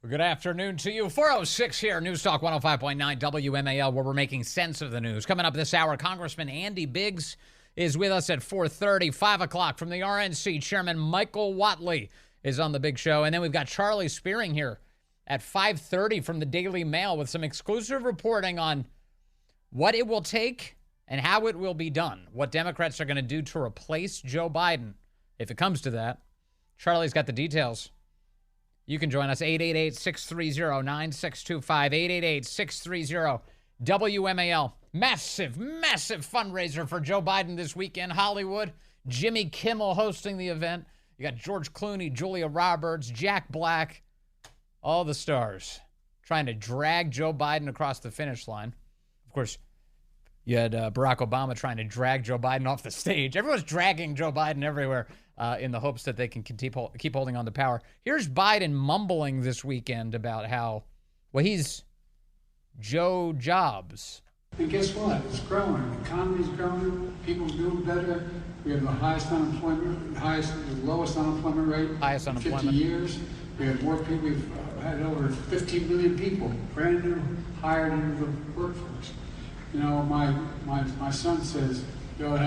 Good afternoon to you. 406 here, News Talk 105.9 WMAL, where we're making sense of the news. Coming up this hour, Congressman Andy Biggs is with us at 4:30, 5 o'clock from the RNC. Chairman Michael Whatley is on the big show. And then we've got Charlie Spearing here at 5:30 from the Daily Mail with some exclusive reporting on what it will take and how it will be done, what Democrats are going to do to replace Joe Biden if it comes to that. Charlie's got the details. You can join us, 888-630-9625, 888-630-WMAL. Massive, massive fundraiser for Joe Biden this weekend. Hollywood, Jimmy Kimmel hosting the event. You got George Clooney, Julia Roberts, Jack Black, all the stars trying to drag Joe Biden across the finish line. Of course, you had Barack Obama trying to drag Joe Biden off the stage. Everyone's dragging Joe Biden everywhere in the hopes that they can keep holding on to power. Here's Biden mumbling this weekend about how, well, he's Joe Jobs. And guess what? It's growing. The economy's growing. People's doing better. We have the lowest unemployment rate in 50 years. We have more people. We've had over 15 million people brand new hired into the workforce. You know, my son says we all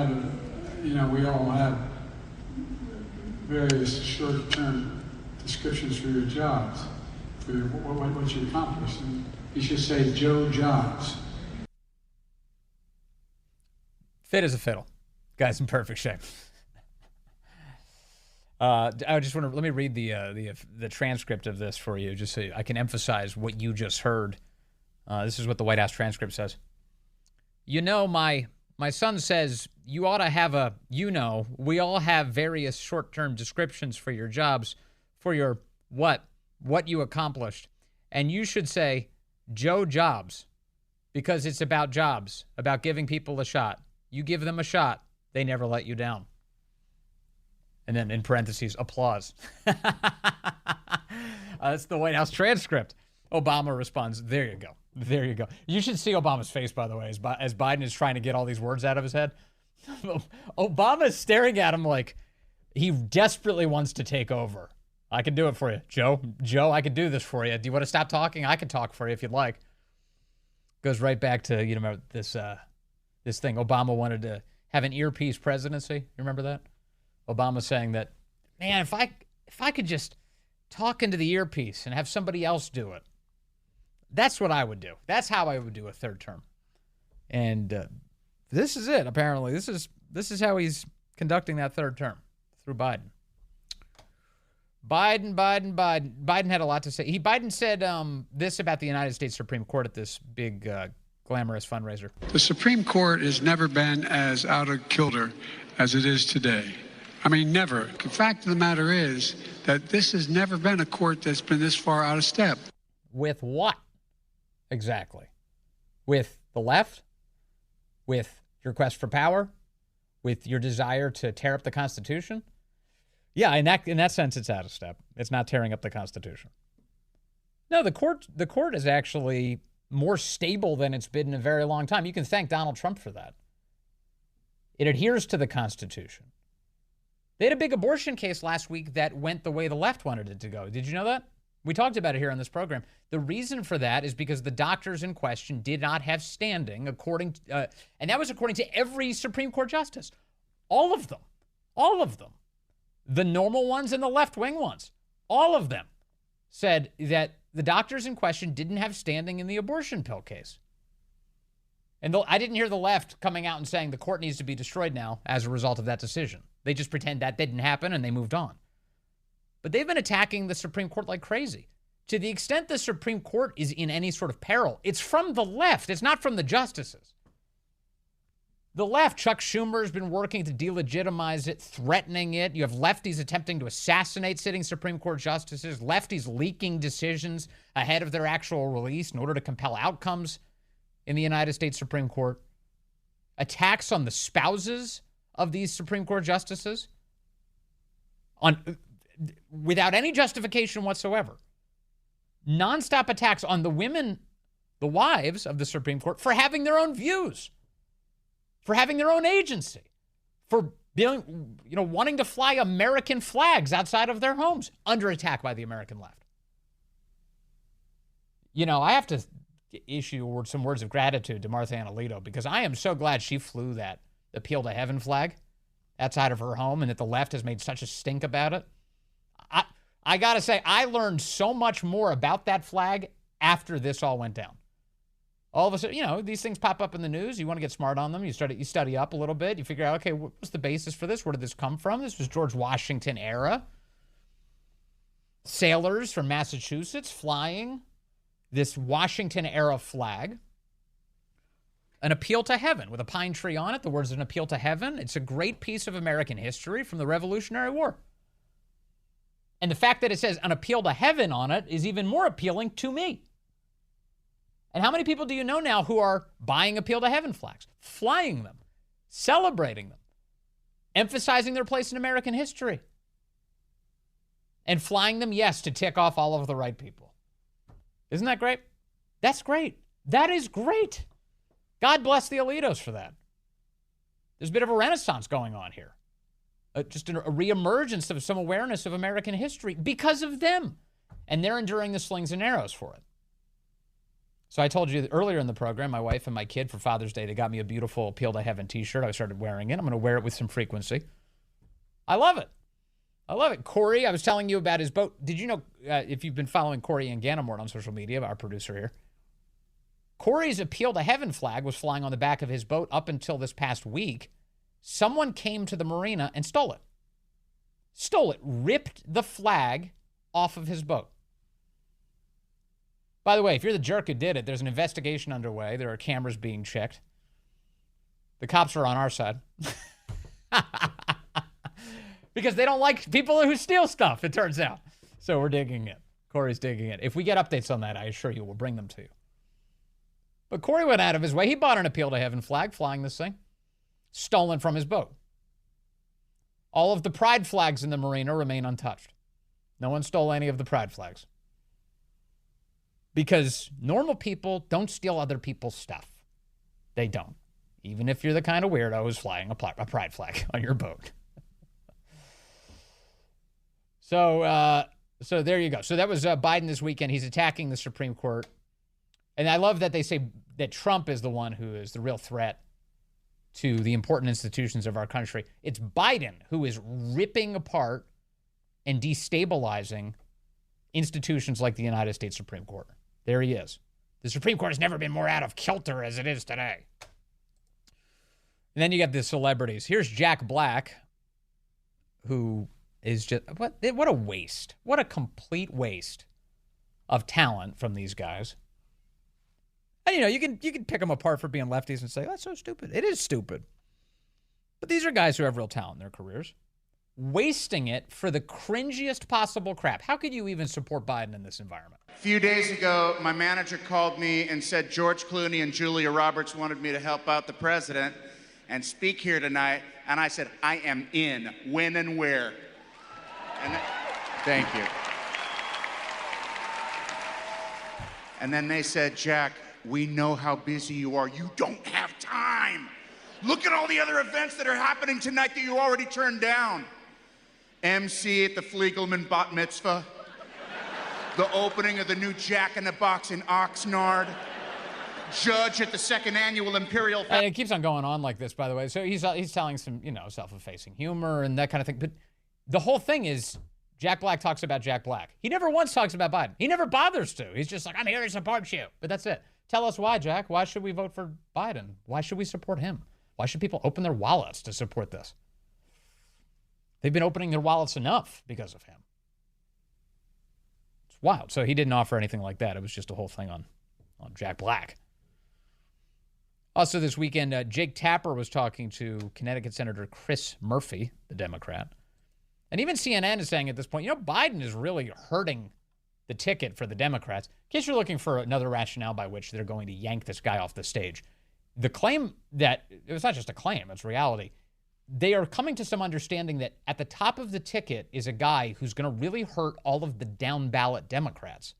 have various short-term descriptions for your jobs, for what you accomplished. And you should say Joe Jobs. Fit as a fiddle. Guy's in perfect shape. I just want to let me read the transcript of this for you, just so I can emphasize what you just heard. This is what the White House transcript says. You know, my son says you ought to have we all have various short-term descriptions for your jobs, for your what you accomplished. And you should say Joe Jobs, because it's about jobs, about giving people a shot. You give them a shot, they never let you down. And then in parentheses, applause. That's the White House transcript. Obama responds, there you go. There you go. You should see Obama's face, by the way, as Biden is trying to get all these words out of his head. Obama's staring at him like he desperately wants to take over. I can do it for you, Joe. Joe, I can do this for you. Do you want to stop talking? I can talk for you if you'd like. Goes right back to, this thing. Obama wanted to have an earpiece presidency. You remember that? Obama saying that, man, if I could just talk into the earpiece and have somebody else do it, that's what I would do. That's how I would do a third term. And this is it, apparently. This is how he's conducting that third term, through Biden. Biden had a lot to say. Biden said this about the United States Supreme Court at this big, glamorous fundraiser. The Supreme Court has never been as out of kilter as it is today. I mean, never. The fact of the matter is that this has never been a court that's been this far out of step. With what? Exactly. With the left? With your quest for power? With your desire to tear up the Constitution? Yeah, in that sense, it's out of step. It's not tearing up the Constitution. No, the court is actually more stable than it's been in a very long time. You can thank Donald Trump for that. It adheres to the Constitution. They had a big abortion case last week that went the way the left wanted it to go. Did you know that? We talked about it here on this program. The reason for that is because the doctors in question did not have standing, and that was according to every Supreme Court justice. All of them. The normal ones and the left-wing ones. All of them said that the doctors in question didn't have standing in the abortion pill case. And I didn't hear the left coming out and saying the court needs to be destroyed now as a result of that decision. They just pretend that didn't happen and they moved on. But they've been attacking the Supreme Court like crazy. To the extent the Supreme Court is in any sort of peril, it's from the left. It's not from the justices. The left, Chuck Schumer has been working to delegitimize it, threatening it. You have lefties attempting to assassinate sitting Supreme Court justices, lefties leaking decisions ahead of their actual release in order to compel outcomes in the United States Supreme Court. Attacks on the spouses of these Supreme Court justices without any justification whatsoever. Nonstop attacks on the women, the wives of the Supreme Court, for having their own views, for having their own agency, for being, wanting to fly American flags outside of their homes, under attack by the American left. I have to issue some words of gratitude to Martha Annalito, because I am so glad she flew that Appeal to Heaven flag outside of her home, and that the left has made such a stink about it. I got to say, I learned so much more about that flag after this all went down. All of a sudden, these things pop up in the news. You want to get smart on them. You study up a little bit. You figure out, okay, what was the basis for this? Where did this come from? This was George Washington era. Sailors from Massachusetts flying this Washington era flag. An appeal to heaven with a pine tree on it. The words an appeal to heaven. It's a great piece of American history from the Revolutionary War. And the fact that it says an appeal to heaven on it is even more appealing to me. And how many people do you know now who are buying appeal to heaven flags, flying them, celebrating them, emphasizing their place in American history, and flying them, yes, to tick off all of the right people? Isn't that great? That's great. That is great. God bless the Alitos for that. There's a bit of a renaissance going on here. Just a reemergence of some awareness of American history because of them. And they're enduring the slings and arrows for it. So I told you that earlier in the program, my wife and my kid for Father's Day, they got me a beautiful Appeal to Heaven t-shirt. I started wearing it. I'm going to wear it with some frequency. I love it. I love it. Corey, I was telling you about his boat. Did you know, if you've been following Corey and Ganamort on social media, our producer here, Corey's Appeal to Heaven flag was flying on the back of his boat up until this past week. Someone came to the marina and stole it. Stole it. Ripped the flag off of his boat. By the way, if you're the jerk who did it, there's an investigation underway. There are cameras being checked. The cops are on our side. Because they don't like people who steal stuff, it turns out. So we're digging it. Corey's digging it. If we get updates on that, I assure you, we'll bring them to you. But Corey went out of his way. He bought an Appeal to Heaven flag flying this thing. Stolen from his boat. All of the pride flags in the marina remain untouched. No one stole any of the pride flags. Because normal people don't steal other people's stuff. They don't. Even if you're the kind of weirdo who's flying a pride flag on your boat. So there you go. So that was Biden this weekend. He's attacking the Supreme Court. And I love that they say that Trump is the one who is the real threat to the important institutions of our country. It's Biden who is ripping apart and destabilizing institutions like the United States Supreme Court. There he is. The Supreme Court has never been more out of kilter as it is today. And then you got the celebrities. Here's Jack Black, who is just, what a waste. What a complete waste of talent from these guys. And, you can pick them apart for being lefties and say, that's so stupid. It is stupid. But these are guys who have real talent in their careers. Wasting it for the cringiest possible crap. How could you even support Biden in this environment? A few days ago, my manager called me and said George Clooney and Julia Roberts wanted me to help out the president and speak here tonight. And I said, I am in. When and where? And thank you. And then they said, Jack, we know how busy you are. You don't have time. Look at all the other events that are happening tonight that you already turned down. MC at the Fliegelman Bat Mitzvah. The opening of the new Jack in the Box in Oxnard. Judge at the second annual Imperial... And it keeps on going on like this, by the way. So he's telling some, self-effacing humor and that kind of thing. But the whole thing is Jack Black talks about Jack Black. He never once talks about Biden. He never bothers to. He's just like, I'm here to support you. But that's it. Tell us why, Jack. Why should we vote for Biden? Why should we support him? Why should people open their wallets to support this? They've been opening their wallets enough because of him. It's wild. So he didn't offer anything like that. It was just a whole thing on Jack Black. Also this weekend, Jake Tapper was talking to Connecticut Senator Chris Murphy, the Democrat. And even CNN is saying at this point, Biden is really hurting the ticket for the Democrats. In case you're looking for another rationale by which they're going to yank this guy off the stage. The claim that, it's not just a claim, it's reality. They are coming to some understanding that at the top of the ticket is a guy who's going to really hurt all of the down ballot Democrats.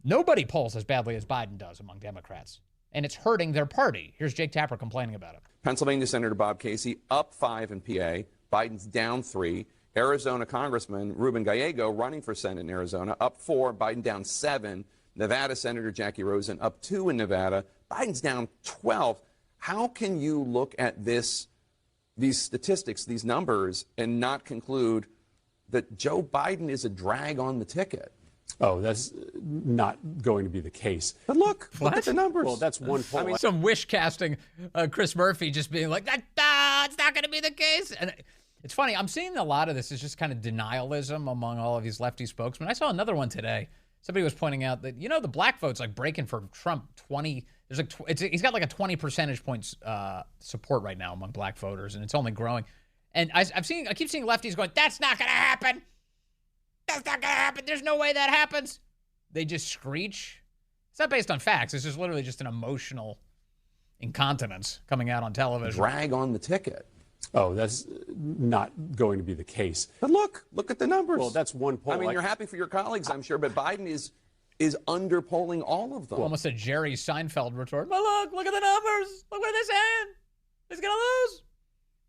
Nobody polls as badly as Biden does among Democrats, and it's hurting their party. Here's Jake Tapper complaining about it. Pennsylvania Senator Bob Casey up 5 in PA. Biden's down 3. Arizona Congressman Ruben Gallego, running for Senate in Arizona, up 4, Biden down 7. Nevada Senator Jackie Rosen up 2 in Nevada. Biden's down 12. How can you look at these statistics, these numbers, and not conclude that Joe Biden is a drag on the ticket? Oh, that's not going to be the case. But look at the numbers. Well, that's one poll. I mean, some wish casting, Chris Murphy just being like, it's not going to be the case. And it's funny, I'm seeing a lot of this is just kind of denialism among all of these lefty spokesmen. I saw another one today. Somebody was pointing out that, the black vote's like breaking for Trump 20. There's like he's got like a 20 percentage points support right now among black voters, and it's only growing. And I keep seeing lefties going, that's not going to happen. That's not going to happen. There's no way that happens. They just screech. It's not based on facts. It's just literally just an emotional incontinence coming out on television. Drag on the ticket. Oh, that's not going to be the case. But look at the numbers. Well, that's one poll. I mean, you're happy for your colleagues, I'm sure, but Biden is underpolling all of them. Almost a Jerry Seinfeld retort. But look at the numbers. Look what they're saying. He's going to lose.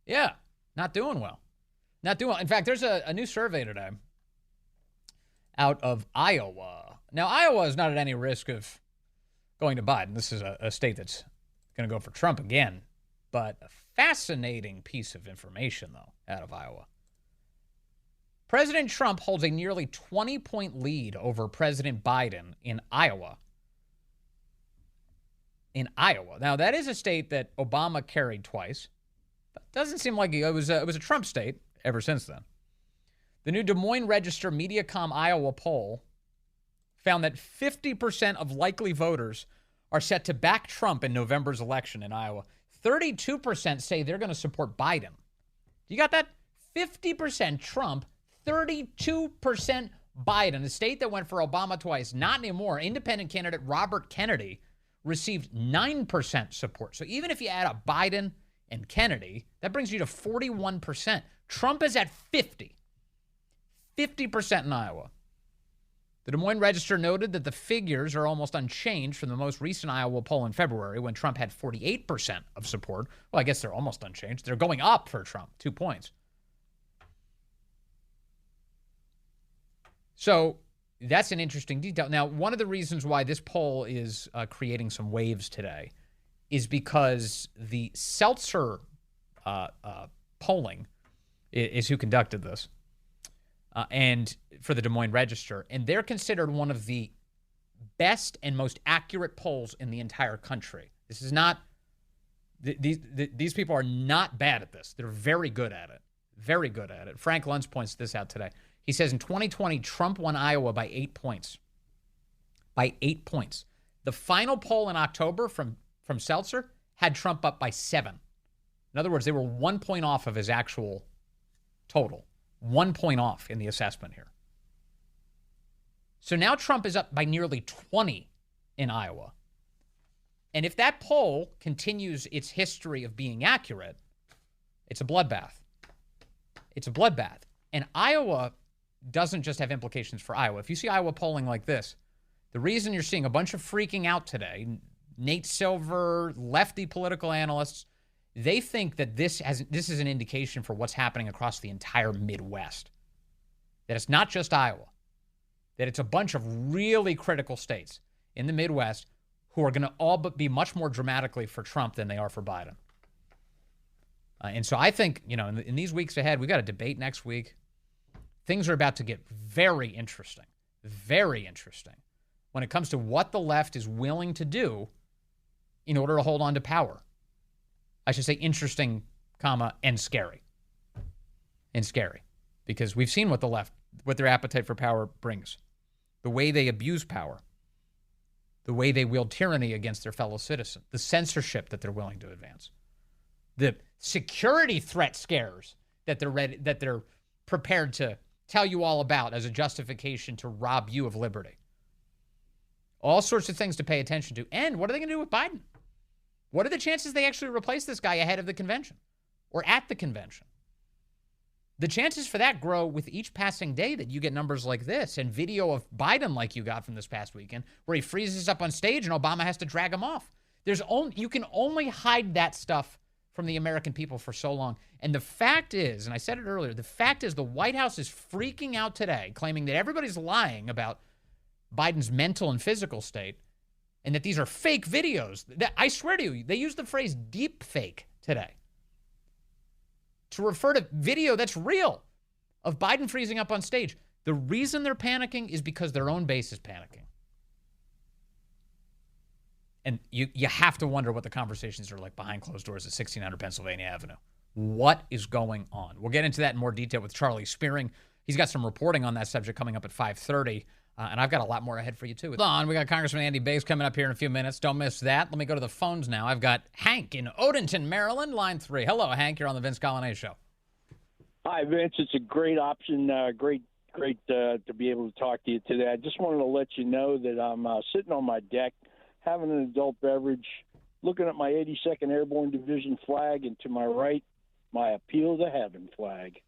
Yeah, not doing well. Not doing well. In fact, there's a new survey today out of Iowa. Now, Iowa is not at any risk of going to Biden. This is a state that's going to go for Trump again. But a fascinating piece of information, though, out of Iowa. President Trump holds a nearly 20-point lead over President Biden in Iowa. In Iowa. Now, that is a state that Obama carried twice. Doesn't seem like it was a Trump state ever since then. The new Des Moines Register Mediacom Iowa poll found that 50% of likely voters are set to back Trump in November's election in Iowa. 32% say they're going to support Biden. You got that? 50% Trump, 32% Biden. A state that went for Obama twice, not anymore. Independent candidate Robert Kennedy received 9% support. So even if you add up Biden and Kennedy, that brings you to 41%. Trump is at 50%. 50% in Iowa. The Des Moines Register noted that the figures are almost unchanged from the most recent Iowa poll in February when Trump had 48% of support. Well, I guess they're almost unchanged. They're going up for Trump, 2 points. So that's an interesting detail. Now, one of the reasons why this poll is creating some waves today is because the Seltzer polling is who conducted this. And for the Des Moines Register, and they're considered one of the best and most accurate polls in the entire country. This is not, these people are not bad at this. They're very good at it. Very good at it. Frank Luntz points this out today. He says in 2020, Trump won Iowa by 8 points. By 8 points. The final poll in October from Seltzer had Trump up by 7. In other words, they were 1 point off of his actual total. 1 point off in the assessment here. So now Trump is up by nearly 20 in Iowa. And if that poll continues its history of being accurate, it's a bloodbath. It's a bloodbath. And Iowa doesn't just have implications for Iowa. If you see Iowa polling like this, the reason you're seeing a bunch of freaking out today, Nate Silver, lefty political analysts, they think that this is an indication for what's happening across the entire Midwest. That it's not just Iowa. That it's a bunch of really critical states in the Midwest who are going to all but be much more dramatically for Trump than they are for Biden. And so I think, in these weeks ahead, we got a debate next week. Things are about to get very interesting when it comes to what the left is willing to do in order to hold on to power. I should say interesting, and scary. And scary. Because we've seen what the left, what their appetite for power brings. The way they abuse power. The way they wield tyranny against their fellow citizen. The censorship that they're willing to advance. The security threat scares that they're prepared to tell you all about as a justification to rob you of liberty. All sorts of things to pay attention to. And what are they going to do with Biden? What are the chances they actually replace this guy ahead of the convention or at the convention? The chances for that grow with each passing day that you get numbers like this and video of Biden like you got from this past weekend where he freezes up on stage and Obama has to drag him off. You can only hide that stuff from the American people for so long. And the fact is, and I said it earlier, the fact is the White House is freaking out today, claiming that everybody's lying about Biden's mental and physical state and that these are fake videos. I swear to you, they use the phrase deep fake today to refer to video that's real of Biden freezing up on stage. The reason they're panicking is because their own base is panicking. And you have to wonder what the conversations are like behind closed doors at 1600 Pennsylvania Avenue. What is going on? We'll get into that in more detail with Charlie Spearing. He's got some reporting on that subject coming up at 5:30. And I've got a lot more ahead for you, too. Hold on, we got Congressman Andy Biggs coming up here in a few minutes. Don't miss that. Let me go to the phones now. I've got Hank in Odenton, Maryland, line 3. Hello, Hank. You're on the Vince Coglianese Show. Hi, Vince. It's a great option. Great to be able to talk to you today. I just wanted to let you know that I'm sitting on my deck, having an adult beverage, looking at my 82nd Airborne Division flag, and to my right, my Appeal to Heaven flag.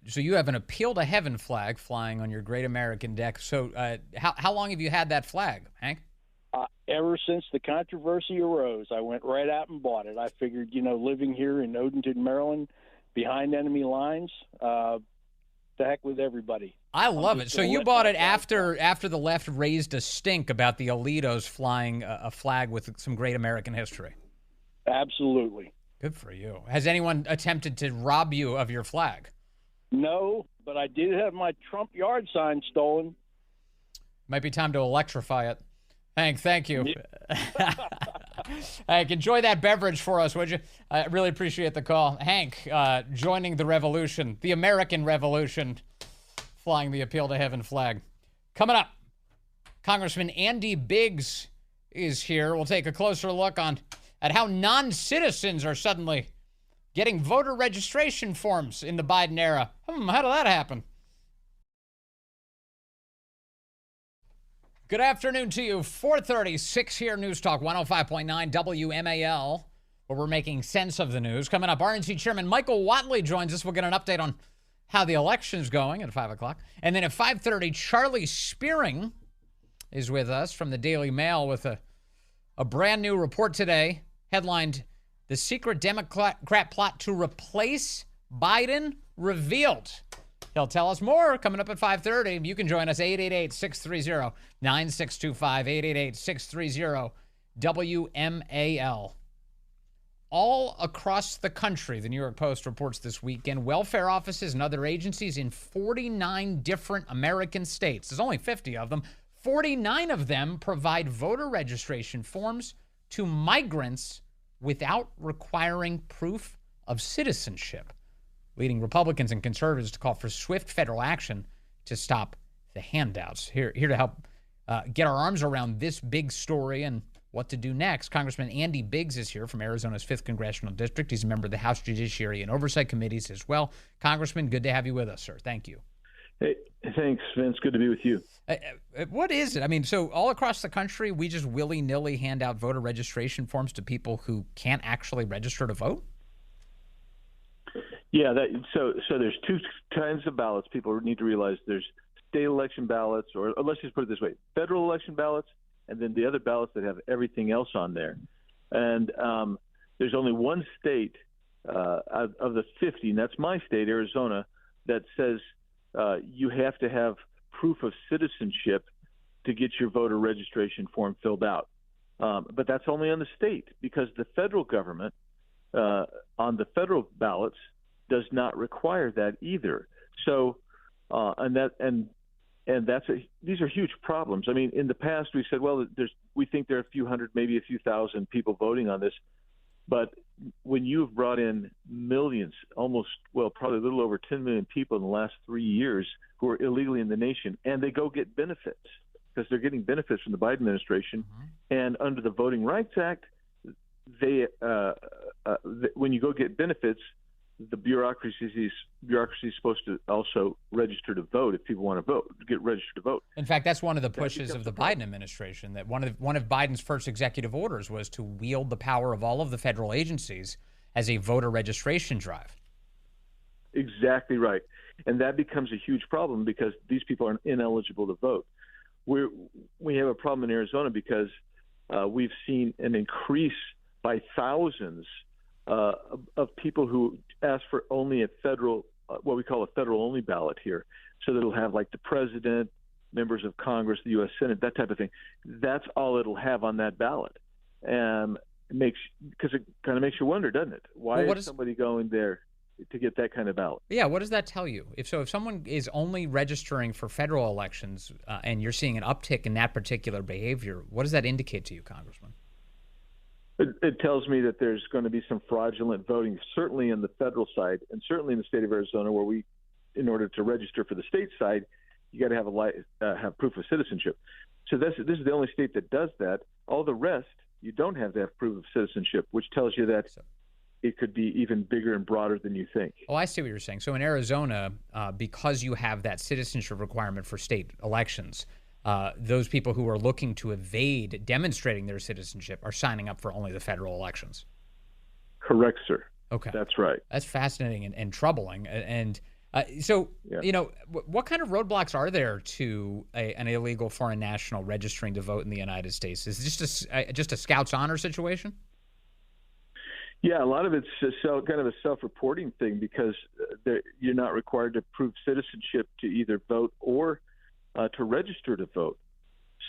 So you have an Appeal to Heaven flag flying on your great American deck. So how long have you had that flag, Hank? Ever since the controversy arose, I went right out and bought it. I figured, living here in Odenton, Maryland, behind enemy lines, the heck with everybody. I love it. So you bought it after the left raised a stink about the Alitos flying a flag with some great American history. Absolutely. Good for you. Has anyone attempted to rob you of your flag? No, but I did have my Trump yard sign stolen. Might be time to electrify it. Hank, thank you. Hank, enjoy that beverage for us, would you? I really appreciate the call. Hank, joining the revolution, the American Revolution, flying the Appeal to Heaven flag. Coming up, Congressman Andy Biggs is here. We'll take a closer look at how non-citizens are suddenly getting voter registration forms in the Biden era. How did that happen? Good afternoon to you. 4:36 here, News Talk 105.9 WMAL, where we're making sense of the news. Coming up, RNC Chairman Michael Whatley joins us. We'll get an update on how the election's going at 5 o'clock. And then at 5:30, Charlie Spearing is with us from the Daily Mail with a brand new report today, headlined, "The Secret Democrat Plot to Replace Biden Revealed." He'll tell us more coming up at 5:30. You can join us, 888-630-9625, 888-630-WMAL. All across the country, the New York Post reports this weekend, welfare offices and other agencies in 49 different American states, there's only 50 of them, 49 of them provide voter registration forms to migrants without requiring proof of citizenship, leading Republicans and conservatives to call for swift federal action to stop the handouts. Here to help get our arms around this big story and what to do next, Congressman Andy Biggs is here from Arizona's 5th Congressional District. He's a member of the House Judiciary and Oversight Committees as well. Congressman, good to have you with us, sir. Thank you. Hey, thanks, Vince. Good to be with you. What is it? I mean, so all across the country, we just willy-nilly hand out voter registration forms to people who can't actually register to vote? Yeah, so there's two kinds of ballots. People need to realize there's state election ballots, or let's just put it this way, federal election ballots, and then the other ballots that have everything else on there. And there's only one state of the 50, and that's my state, Arizona, that says you have to have proof of citizenship to get your voter registration form filled out. But that's only on the state, because the federal government on the federal ballots does not require that either. So, these are huge problems. I mean, in the past we said, well, we think there are a few hundred, maybe a few thousand people voting on this, but when you've brought in millions, probably a little over 10 million people in the last 3 years who are illegally in the nation, and they go get benefits because they're getting benefits from the Biden administration, and under the Voting Rights Act, when you go get benefits, the bureaucracy is supposed to also register to vote if people want to vote, get registered to vote. In fact, that's one of the pushes of the Biden administration, that one of Biden's first executive orders was to wield the power of all of the federal agencies as a voter registration drive. Exactly right. And that becomes a huge problem because these people are ineligible to vote. We have a problem in Arizona because we've seen an increase by thousands of people who ask for only a federal, what we call a federal-only ballot here. So that it'll have like the president, members of Congress, the U.S. Senate, that type of thing. That's all it'll have on that ballot. Because it kind of makes you wonder, doesn't it? Why is somebody going there to get that kind of ballot? Yeah, what does that tell you? If someone is only registering for federal elections and you're seeing an uptick in that particular behavior, what does that indicate to you, Congressman? It tells me that there's going to be some fraudulent voting, certainly in the federal side, and certainly in the state of Arizona, where we, in order to register for the state side, you got to have proof of citizenship. So this is the only state that does that. All the rest, you don't have to have proof of citizenship, which tells you that it could be even bigger and broader than you think. Oh, I see what you're saying. So in Arizona, because you have that citizenship requirement for state elections, those people who are looking to evade demonstrating their citizenship are signing up for only the federal elections. Correct, sir. Okay. That's right. That's fascinating and troubling. You know, what kind of roadblocks are there to an illegal foreign national registering to vote in the United States? Is this just a Scouts honor situation? Yeah, a lot of it's kind of a self-reporting thing because you're not required to prove citizenship to either vote or to register to vote.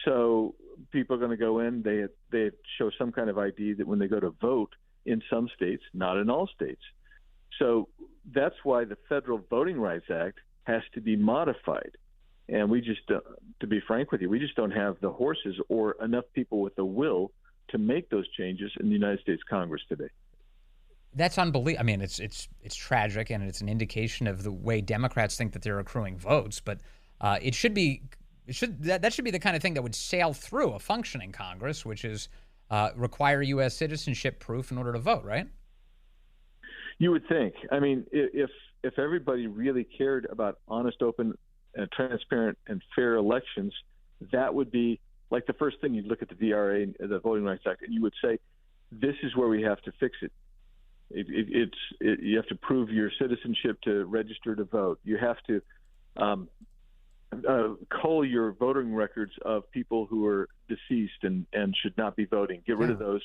So people are going to go in, they show some kind of ID that when they go to vote in some states, not in all states. So that's why the Federal Voting Rights Act has to be modified. And we just, to be frank with you, we just don't have the horses or enough people with the will to make those changes in the United States Congress today. That's unbelievable. I mean, it's tragic, and it's an indication of the way Democrats think that they're accruing votes. But that should be the kind of thing that would sail through a functioning Congress, which is require U.S. citizenship proof in order to vote, right? You would think. I mean, if everybody really cared about honest, open, transparent, and fair elections, that would be like the first thing you'd look at the VRA, the Voting Rights Act, and you would say, this is where we have to fix it. You have to prove your citizenship to register to vote. You have to cull your voting records of people who are deceased and should not be voting. Get rid of those,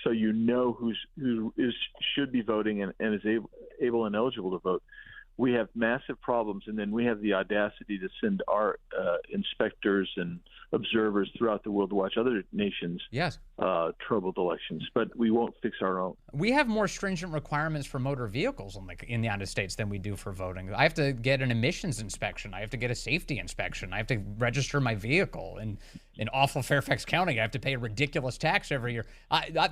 so you know who should be voting and is able and eligible to vote. We have massive problems, and then we have the audacity to send our inspectors and observers throughout the world to watch other nations' troubled elections. But we won't fix our own. We have more stringent requirements for motor vehicles in the United States than we do for voting. I have to get an emissions inspection. I have to get a safety inspection. I have to register my vehicle. In awful Fairfax County, I have to pay a ridiculous tax every year.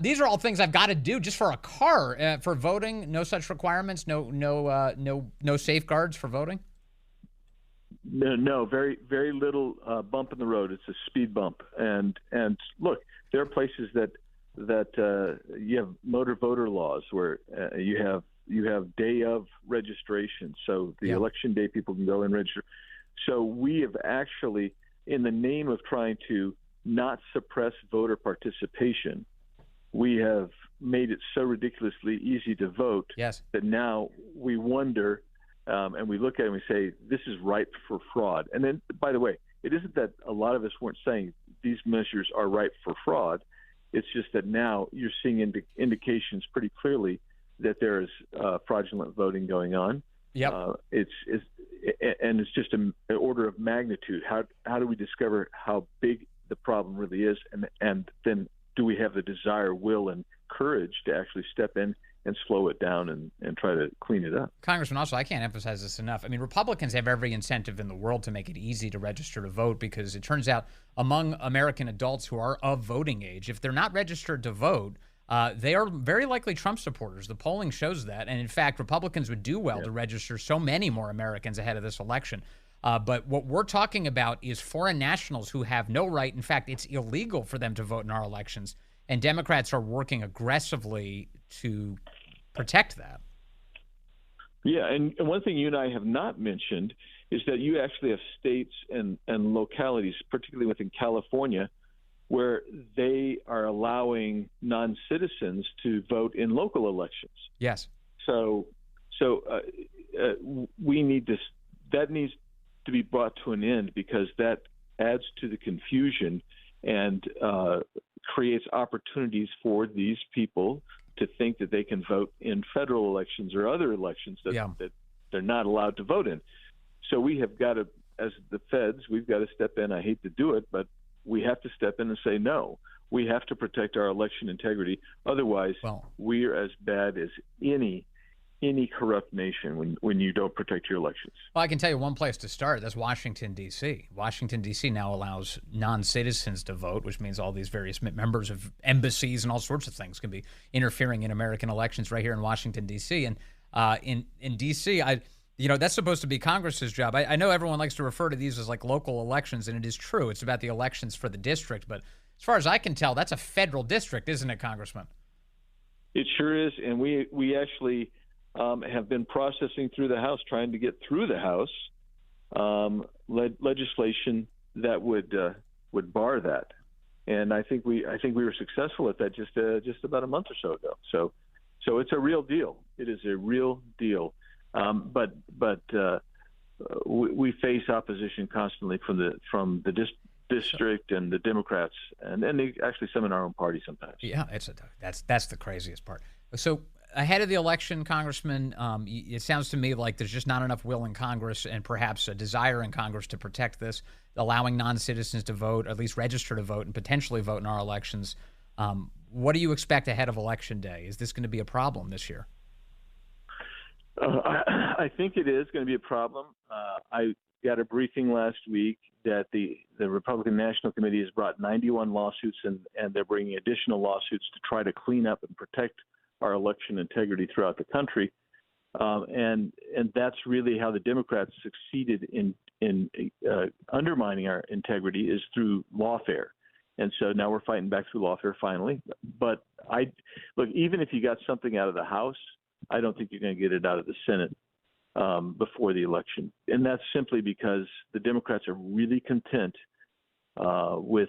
These are all things I've got to do just for a car. For voting, no such requirements. No safeguards for voting. No, very very little bump in the road. It's a speed bump, and look, there are places that you have motor voter laws where you have day of registration, so the election day people can go and register. So we have actually, in the name of trying to not suppress voter participation, we have made it so ridiculously easy to vote that now we wonder. And we look at it and we say, this is ripe for fraud. And then, by the way, it isn't that a lot of us weren't saying these measures are ripe for fraud. It's just that now you're seeing indications pretty clearly that there is fraudulent voting going on. It's just an order of magnitude. How do we discover how big the problem really is? And then do we have the desire, will, and courage to actually step in and slow it down and try to clean it up? Congressman, also, I can't emphasize this enough. I mean, Republicans have every incentive in the world to make it easy to register to vote, because it turns out among American adults who are of voting age, if they're not registered to vote, they are very likely Trump supporters. The polling shows that. And in fact, Republicans would do well to register so many more Americans ahead of this election. But what we're talking about is foreign nationals who have no right. In fact, it's illegal for them to vote in our elections. And Democrats are working aggressively to protect that. Yeah, and one thing you and I have not mentioned is that you actually have states and localities, particularly within California, where they are allowing non-citizens to vote in local elections. Yes. So that needs to be brought to an end, because that adds to the confusion and creates opportunities for these people to think that they can vote in federal elections or other elections that they're not allowed to vote in. So we have got to, as the feds, we've got to step in. I hate to do it, but we have to step in and say no. We have to protect our election integrity. Otherwise, we are as bad as any corrupt nation when you don't protect your elections. Well, I can tell you one place to start. That's Washington, D.C. Washington, D.C. now allows non-citizens to vote, which means all these various members of embassies and all sorts of things can be interfering in American elections right here in Washington, D.C. And in D.C., that's supposed to be Congress's job. I know everyone likes to refer to these as like local elections, and it is true. It's about the elections for the district. But as far as I can tell, that's a federal district, isn't it, Congressman? It sure is. And we actually have been processing through the House, trying to get through the House legislation that would bar that. And I think we were successful at that just about a month or so ago. So it's a real deal. It is a real deal. But we face opposition constantly from the district and the Democrats, and actually some in our own party sometimes. Yeah, that's the craziest part. So ahead of the election, Congressman, it sounds to me like there's just not enough will in Congress and perhaps a desire in Congress to protect this, allowing non-citizens to vote, or at least register to vote and potentially vote in our elections. What do you expect ahead of Election Day? Is this going to be a problem this year? I think it is going to be a problem. I got a briefing last week that the Republican National Committee has brought 91 lawsuits, and they're bringing additional lawsuits to try to clean up and protect our election integrity throughout the country. And that's really how the Democrats succeeded in undermining our integrity, is through lawfare. And so now we're fighting back through lawfare finally. But look, even if you got something out of the House, I don't think you're going to get it out of the Senate before the election. And that's simply because the Democrats are really content with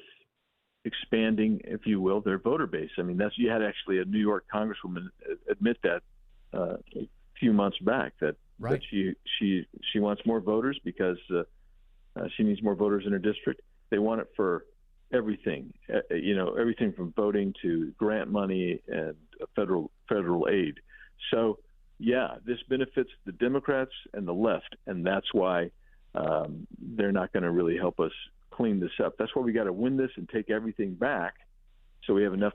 expanding, if you will, their voter base. I mean, you had actually a New York congresswoman admit that a few months back, that she wants more voters because she needs more voters in her district. They want it for everything, everything from voting to grant money and federal aid. So, yeah, this benefits the Democrats and the left, and that's why they're not going to really help us clean this up. That's why we got to win this and take everything back, so we have enough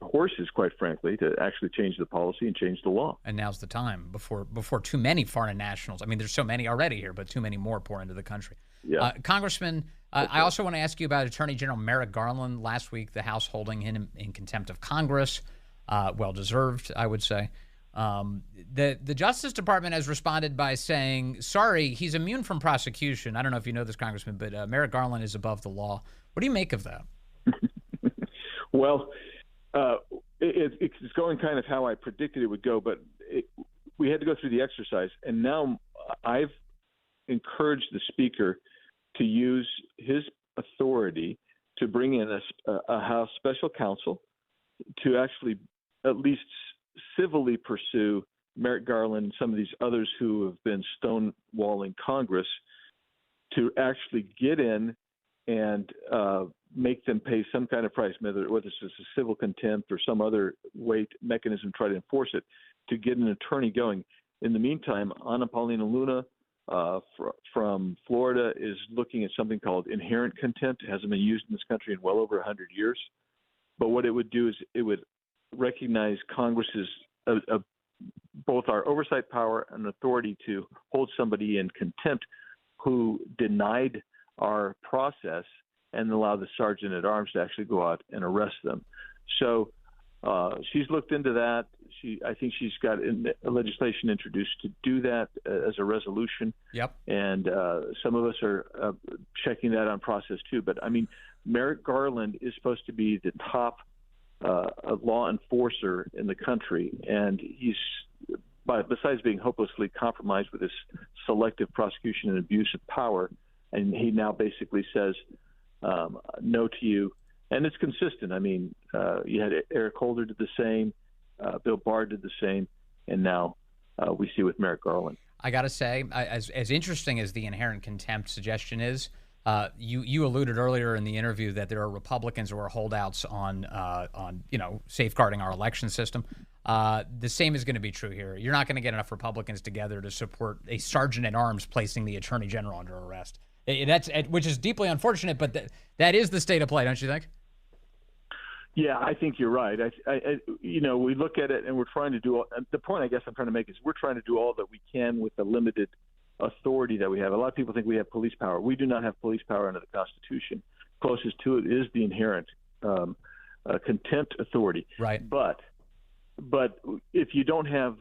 horses, quite frankly, to actually change the policy and change the law. And now's the time before too many foreign nationals. I mean, there's so many already here, but too many more pour into the country. Yeah. Congressman, I also want to ask you about Attorney General Merrick Garland. Last week, the House holding him in contempt of Congress. Well-deserved, I would say. The Justice Department has responded by saying, sorry, he's immune from prosecution. I don't know if you know this, Congressman, but Merrick Garland is above the law. What do you make of that? Well, it's going kind of how I predicted it would go, but we had to go through the exercise. And now I've encouraged the Speaker to use his authority to bring in a House special counsel to actually at least civilly pursue Merrick Garland and some of these others who have been stonewalling Congress, to actually get in and make them pay some kind of price, whether it's a civil contempt or some other mechanism to try to enforce it, to get an attorney going. In the meantime, Ana Paulina Luna from Florida is looking at something called inherent contempt. It hasn't been used in this country in well over 100 years. But what it would do is it would recognize Congress's both our oversight power and authority to hold somebody in contempt who denied our process, and allow the sergeant at arms to actually go out and arrest them. So she's looked into that. I think she's got legislation introduced to do that as a resolution. Yep. And some of us are checking that on process too. But I mean, Merrick Garland is supposed to be the top law enforcer in the country, and he's, besides being hopelessly compromised with this selective prosecution and abuse of power, and he now basically says no to you, and it's consistent. I mean, you had Eric Holder did the same, Bill Barr did the same, and now we see with Merrick Garland. I got to say, as interesting as the inherent contempt suggestion is, You alluded earlier in the interview that there are Republicans who are holdouts on safeguarding our election system. The same is going to be true here. You're not going to get enough Republicans together to support a sergeant at arms placing the attorney general under arrest. Which is deeply unfortunate, but that is the state of play, don't you think? Yeah, I think you're right. We look at it and we're trying to do the point I guess I'm trying to make is we're trying to do all that we can with the limited authority that we have. A lot of people think we have police power. We do not have police power under the Constitution. Closest to it is the inherent contempt authority. Right. But if you don't have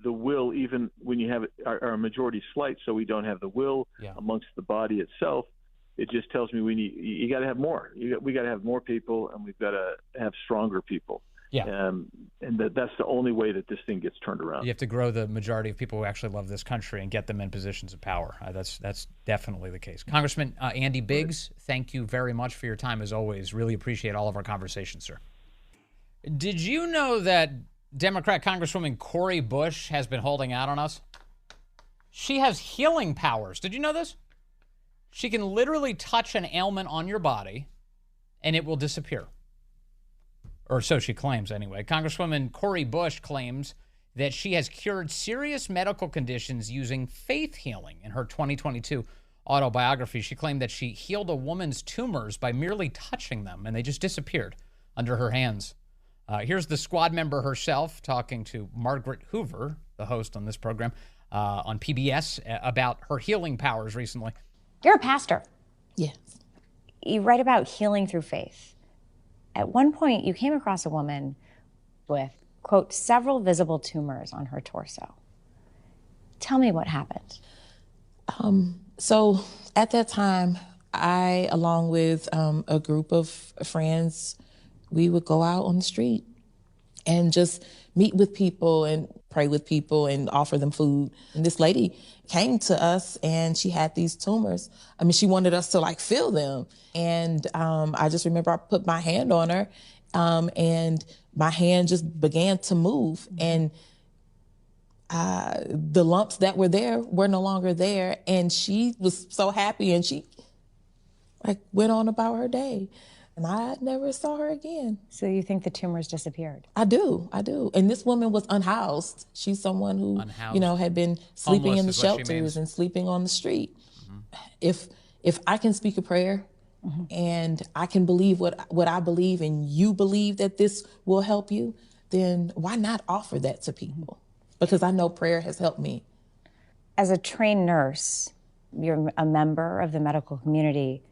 the will, even when you have our majority slight, so we don't have the will amongst the body itself, it just tells me you got to have more. We got to have more people, and we've got to have stronger people. Yeah. And that's the only way that this thing gets turned around. You have to grow the majority of people who actually love this country and get them in positions of power. That's definitely the case. Congressman Andy Biggs, thank you very much for your time as always. Really appreciate all of our conversations, sir. Did you know that Democrat Congresswoman Cori Bush has been holding out on us? She has healing powers. Did you know this? She can literally touch an ailment on your body and it will disappear. Or so she claims anyway. Congresswoman Cori Bush claims that she has cured serious medical conditions using faith healing. In her 2022 autobiography, she claimed that she healed a woman's tumors by merely touching them, and they just disappeared under her hands. Here's the squad member herself talking to Margaret Hoover, the host on this program, on PBS, about her healing powers recently. You're a pastor. Yes. You write about healing through faith. At one point, you came across a woman with, quote, several visible tumors on her torso. Tell me what happened. So at that time, I, along with a group of friends, we would go out on the street and just meet with people and pray with people and offer them food. And this lady came to us and she had these tumors. I mean, she wanted us to like feel them. And I just remember I put my hand on her and my hand just began to move. And the lumps that were there were no longer there. And she was so happy and she like went on about her day. And I never saw her again. So you think the tumors disappeared? I do. And this woman was unhoused. She's someone who, had been sleeping in the shelters and sleeping on the street. Mm-hmm. If I can speak a prayer and I can believe what I believe and you believe that this will help you, then why not offer that to people? Because I know prayer has helped me. As a trained nurse, you're a member of the medical community.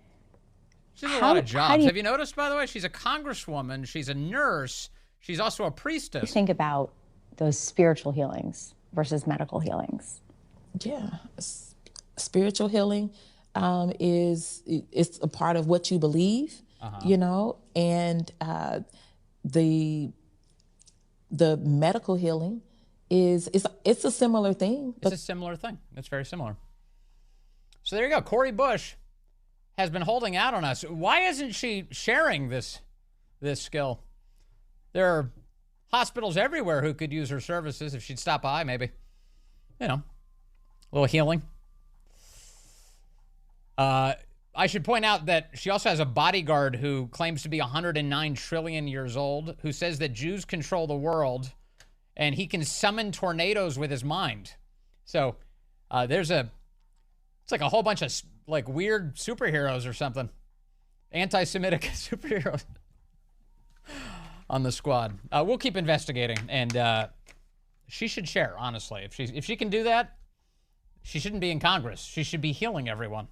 She has a lot of jobs. Have you noticed, by the way? She's a congresswoman. She's a nurse. She's also a priestess. Think about those spiritual healings versus medical healings. Yeah. Spiritual healing it's a part of what you believe, and the medical healing it's a similar thing. It's a similar thing. It's very similar. So there you go. Cori Bush has been holding out on us. Why isn't she sharing this skill? There are hospitals everywhere who could use her services if she'd stop by, maybe. A little healing. I should point out that she also has a bodyguard who claims to be 109 trillion years old, who says that Jews control the world, and he can summon tornadoes with his mind. So it's like a whole bunch of like weird superheroes or something. Anti-Semitic superheroes on the squad. We'll keep investigating, and she should share, honestly. If she can do that, she shouldn't be in Congress. She should be healing everyone.